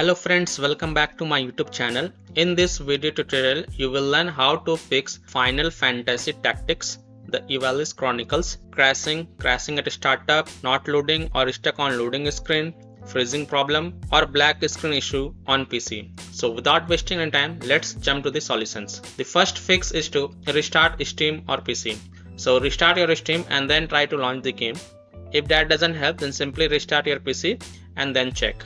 Hello friends, welcome back to my YouTube channel. In this video tutorial, you will learn how to fix Final Fantasy Tactics, the Ivalice Chronicles, crashing at startup, not loading or stuck on loading screen, freezing problem or black screen issue on PC. So without wasting any time, let's jump to the solutions. The first fix is to restart Steam or PC. So restart your Steam and then try to launch the game. If that doesn't help, then simply restart your PC and then check.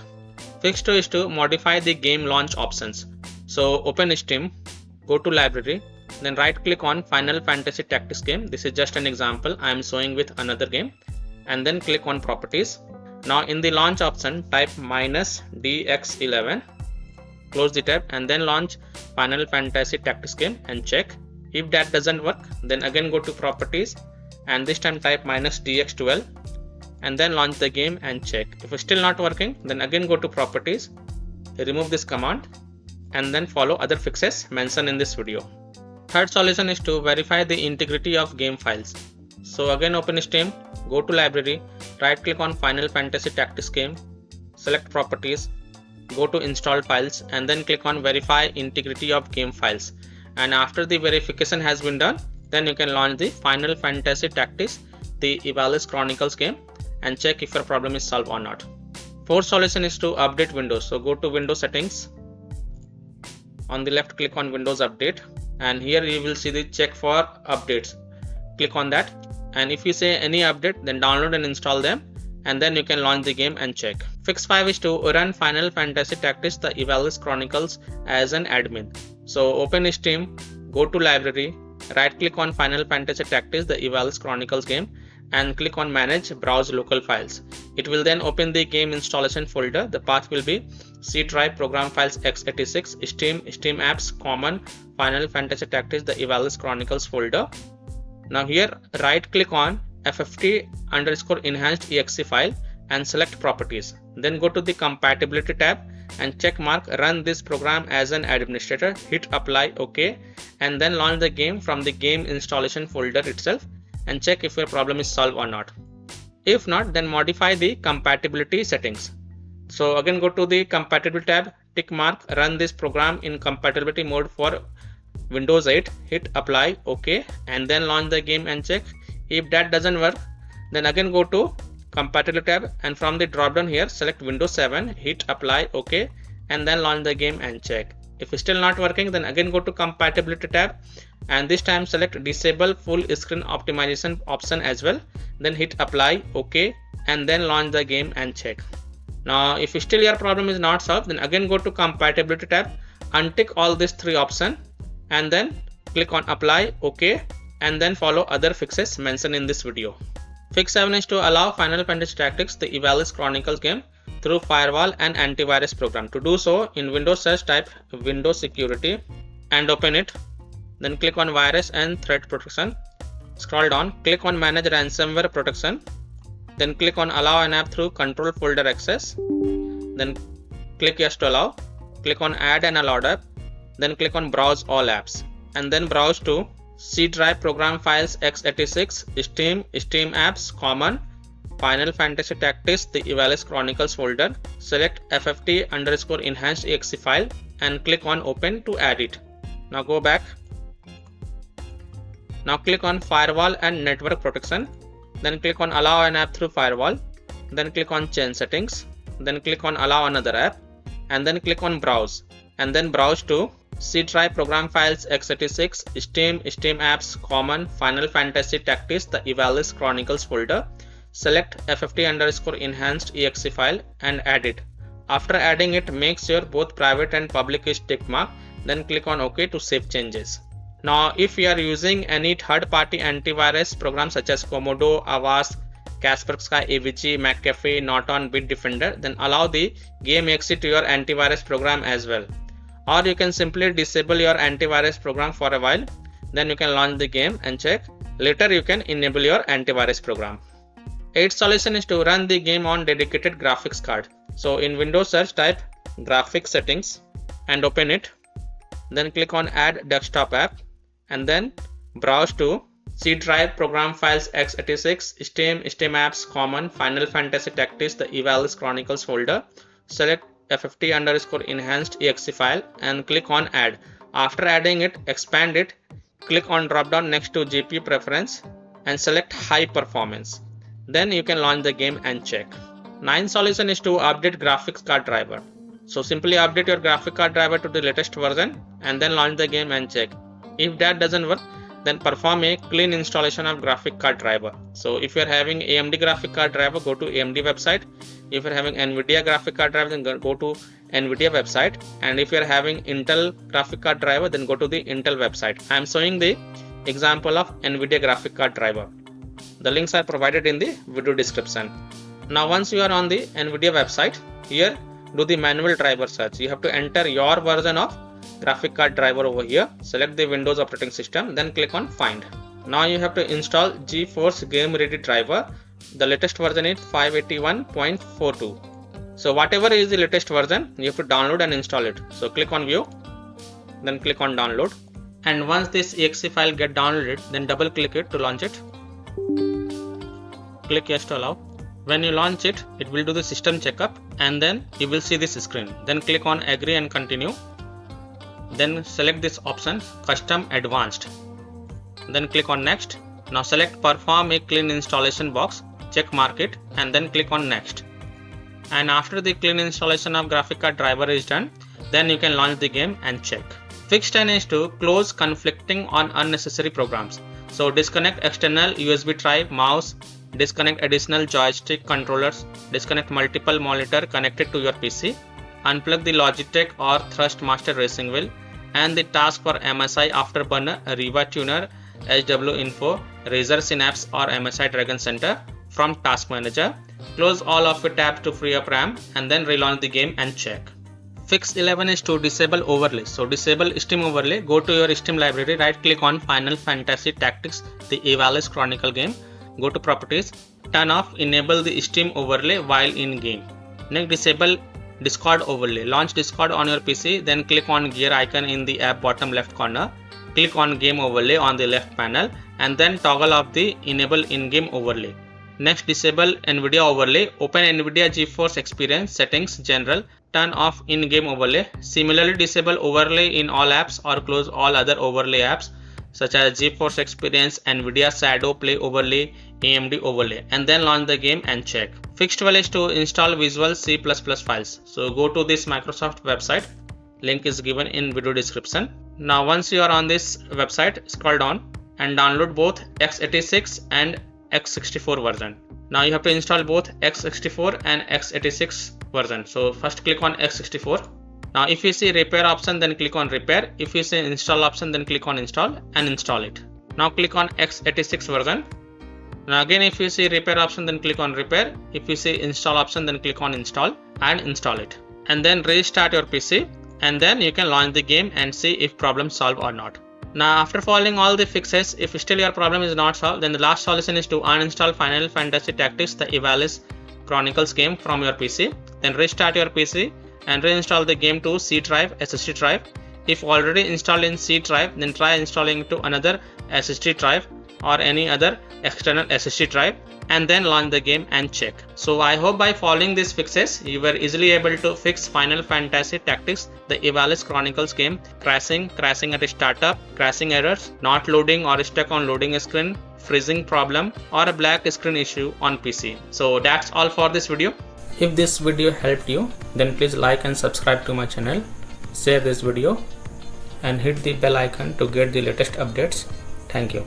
Fix 2 is to modify the game launch options. So open Steam, go to library, then right click on Final Fantasy Tactics game. This is just an example I am showing with another game, and then click on properties. Now in the launch option type -DX11, close the tab and then launch Final Fantasy Tactics game and check. If that doesn't work, then again go to properties and this time type -DX12 and then launch the game and check. If it's still not working, then again go to properties, remove this command and then follow other fixes mentioned in this video. Third solution is to verify the integrity of game files. So again open Steam, go to library, right click on Final Fantasy Tactics game, select properties, go to install files and then click on verify integrity of game files. And after the verification has been done, then you can launch the Final Fantasy Tactics, the Ivalice Chronicles game, and check if your problem is solved or not. Fourth solution is to update Windows. So go to Windows settings. On the left, click on Windows Update, and here you will see the check for updates. Click on that, and if you say any update, then download and install them, and then you can launch the game and check. Fix 5 is to run Final Fantasy Tactics, the Ivalice Chronicles as an admin. So open Steam, go to library, right click on Final Fantasy Tactics, the Ivalice Chronicles game, and click on manage browse local files. It will then open the game installation folder. The path will be C drive program files x86 Steam apps common Final Fantasy Tactics, the Ivalice Chronicles folder. Now here right click on FFT_enhanced exe file and select properties. Then go to the compatibility tab and check mark run this program as an administrator, hit apply, OK, and then launch the game from the game installation folder itself and check if your problem is solved or not. If not, then modify the compatibility settings. So again go to the compatibility tab, tick mark run this program in compatibility mode for Windows 8, hit apply, OK, and then launch the game and check. If that doesn't work, then again go to compatibility tab and from the drop down here select Windows 7, hit apply, OK, and then launch the game and check. If it's still not working, then again go to compatibility tab and this time select disable full screen optimization option as well, then hit apply, OK, and then launch the game and check. Now if still your problem is not solved, then again go to compatibility tab, untick all these three options and then click on apply, OK, and then follow other fixes mentioned in this video. Fix 7 is to allow Final Fantasy Tactics, the Ivalice Chronicles game through firewall and antivirus program. To do so, in Windows search type Windows Security and open it. Then click on Virus and Threat Protection. Scroll down, click on Manage Ransomware Protection. Then click on Allow an app through Control Folder Access. Then click Yes to allow. Click on Add an allowed app. Then click on Browse all apps. And then browse to C drive program files x86 Steam apps common Final Fantasy Tactics, the Ivalice Chronicles folder. Select FFT_enhanced exe file and click on open to add it. Now go back. Now click on firewall and network protection. Then click on allow an app through firewall. Then click on change settings. Then click on allow another app. And then click on browse. And then browse to C drive program files x86 Steam apps common Final Fantasy Tactics, the Ivalice Chronicles folder. Select FFT_enhanced exe file and add it. After adding it, make sure both private and public is tick mark. Then click on OK to save changes. Now if you are using any third-party antivirus program such as Komodo, Avast, Kaspersky, AVG, McAfee, Norton, Bitdefender, then allow the game exe to your antivirus program as well. Or you can simply disable your antivirus program for a while, then you can launch the game and check. Later you can enable your antivirus program. 8th solution is to run the game on dedicated graphics card. So in Windows search type graphics settings and open it. Then click on add desktop app and then browse to C drive program files x86 Steam apps common Final Fantasy Tactics, the Ivalice Chronicles folder. Select fft_enhanced.exe file and click on add. After adding it, expand it, click on drop down next to GPU preference and select high performance. Then you can launch the game and check. Ninth solution is to update graphics card driver. So simply update your graphic card driver to the latest version and then launch the game and check. If that doesn't work, then perform a clean installation of graphic card driver. So if you are having AMD graphic card driver, go to AMD website. If you are having NVIDIA graphic card driver, then go to NVIDIA website. And if you are having Intel graphic card driver, then go to the Intel website. I am showing the example of NVIDIA graphic card driver. The links are provided in the video description. Now once you are on the NVIDIA website, here do the manual driver search. You have to enter your version of graphic card driver over here. Select the Windows operating system, then click on find. Now you have to install GeForce Game Ready driver. The latest version is 581.42. So whatever is the latest version, you have to download and install it. So click on view, then click on download. And once this exe file get downloaded, then double click it to launch it. Click yes to allow. When you launch it, it will do the system checkup and then you will see this screen. Then click on agree and continue. Then select this option custom advanced. Then click on next. Now select perform a clean installation box, check mark it and then click on next. And after the clean installation of graphic card driver is done, then you can launch the game and check. Fix 10 is to close conflicting on unnecessary programs. So disconnect external USB drive, mouse, disconnect additional joystick controllers, disconnect multiple monitor connected to your PC, unplug the Logitech or Thrustmaster racing wheel, and the task for MSI Afterburner, Riva Tuner, HW Info, Razer Synapse or MSI Dragon Center from Task Manager. Close all of your tabs to free up RAM and then relaunch the game and check. Fix 11 is to disable overlay. So disable Steam overlay, go to your Steam library, right click on Final Fantasy Tactics, the Ivalice Chronicle game. Go to properties, turn off enable the Steam overlay while in game. Next disable Discord overlay. Launch Discord on your PC, then click on gear icon in the app bottom left corner. Click on game overlay on the left panel and then toggle off the enable in-game overlay. Next disable NVIDIA overlay. Open NVIDIA GeForce Experience settings general. Turn off in-game overlay. Similarly disable overlay in all apps or close all other overlay apps such as GeForce Experience, NVIDIA Shadow Play overlay, AMD overlay, and then launch the game and check. Fix 12 is to install Visual C++ files. So go to this Microsoft website. Link is given in video description. Now once you are on this website, scroll down and download both x86 and x64 version. Now you have to install both x64 and x86 version. So first click on x64. Now if you see repair option, then click on repair. If you see install option, then click on install and install it. Now click on x86 version. Now again if you see repair option, then click on repair. If you see install option, then click on install and install it. And then restart your PC and then you can launch the game and see if problem solved or not. Now after following all the fixes, if still your problem is not solved, then the last solution is to uninstall Final Fantasy Tactics, the Ivalice Chronicles game from your PC. Then restart your PC and reinstall the game to C drive, SSD drive. If already installed in C drive, then try installing it to another SSD drive or any other external SSD drive and then launch the game and check. So I hope by following these fixes, you were easily able to fix Final Fantasy Tactics, the Ivalice Chronicles game, crashing at startup, crashing errors, not loading or stuck on loading screen, freezing problem or a black screen issue on PC. So that's all for this video. If this video helped you, then please like and subscribe to my channel, share this video and hit the bell icon to get the latest updates. Thank you.